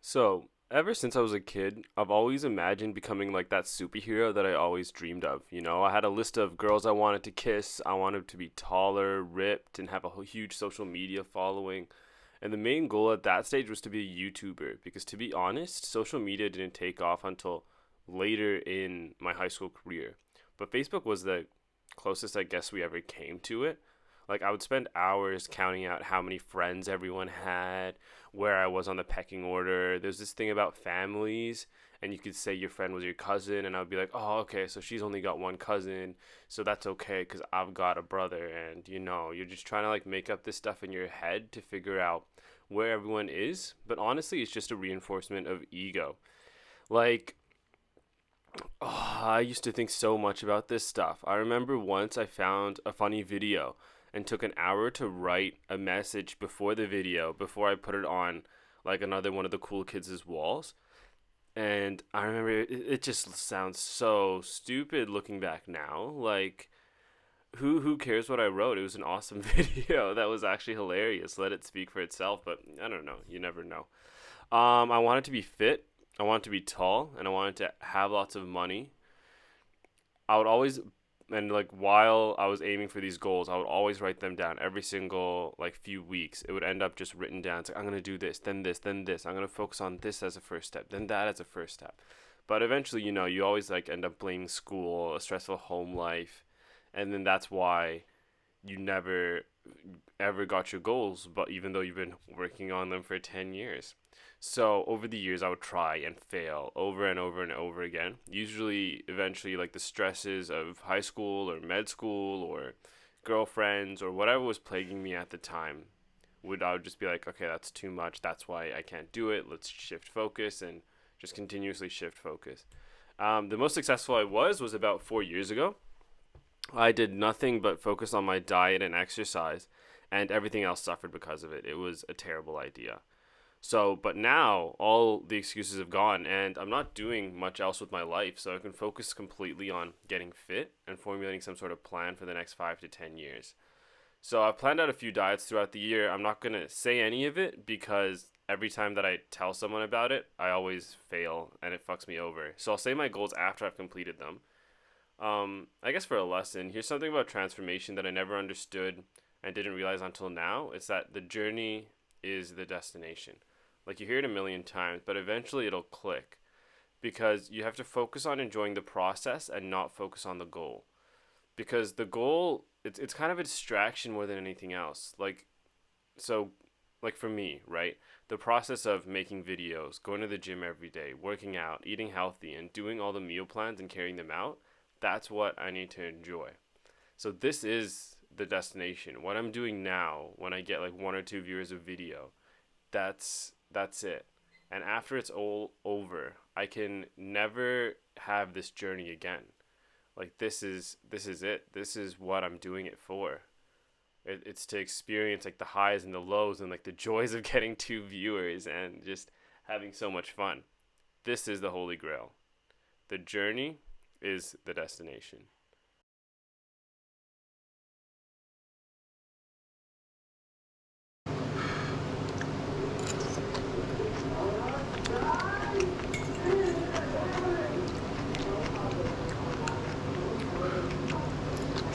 So, ever since I was a kid, I've always imagined becoming like that superhero that I always dreamed of. I had a list of girls I wanted to kiss. I wanted to be taller, ripped, and have a huge social media following. And the main goal at that stage was to be a YouTuber because, to be honest, social media didn't take off until later in my high school career. But Facebook was the closest I guess we ever came to it. Like, I would spend hours counting out how many friends everyone had, where I was on the pecking order. There's this thing about families, and you could say your friend was your cousin, and I'd be like, oh, okay, so she's only got one cousin, so that's okay because I've got a brother. And you're just trying to like make up this stuff in your head to figure out where everyone is. But honestly, it's just a reinforcement of ego. Like, oh, I used to think so much about this stuff. I remember once I found a funny video and took an hour to write a message before the video, before I put it on like another one of the cool kids' walls. And I remember it just sounds so stupid looking back now. Like, who cares what I wrote? It was an awesome video that was actually hilarious. Let it speak for itself, but I don't know. You never know. I wanted to be fit. I wanted to be tall, and I wanted to have lots of money. I would always, and like while I was aiming for these goals, I would always write them down every single like few weeks. It would end up just written down. It's like, I'm gonna do this, then this, then this. I'm gonna focus on this as a first step, then that as a first step. But eventually, you always like end up blaming school, a stressful home life, and then that's why you never ever got your goals. But even though you've been working on them for 10 years. So over the years, I would try and fail over and over and over again. Usually, eventually, like the stresses of high school or med school or girlfriends or whatever was plaguing me at the time, I would just be like, okay, that's too much. That's why I can't do it. Let's shift focus and just continuously shift focus. The most successful I was about 4 years ago. I did nothing but focus on my diet and exercise, and everything else suffered because of it. It was a terrible idea. So, but now all the excuses have gone, and I'm not doing much else with my life, so I can focus completely on getting fit and formulating some sort of plan for the next 5 to 10 years. So, I've planned out a few diets throughout the year. I'm not going to say any of it because every time that I tell someone about it, I always fail and it fucks me over. So, I'll say my goals after I've completed them. I guess for a lesson, here's something about transformation that I never understood and didn't realize until now. It's that the journey is the destination. Like, you hear it a million times, but eventually it'll click because you have to focus on enjoying the process and not focus on the goal. Because the goal, it's kind of a distraction more than anything else. So, like for me, right? The process of making videos, going to the gym every day, working out, eating healthy, and doing all the meal plans and carrying them out, that's what I need to enjoy. So this is the destination. What I'm doing now, when I get like one or two viewers of video, that's it. And after it's all over, I can never have this journey again. Like, this is it. This is what I'm doing it for. It's to experience like the highs and the lows and like the joys of getting two viewers and just having so much fun. This is the holy grail. The journey is the destination.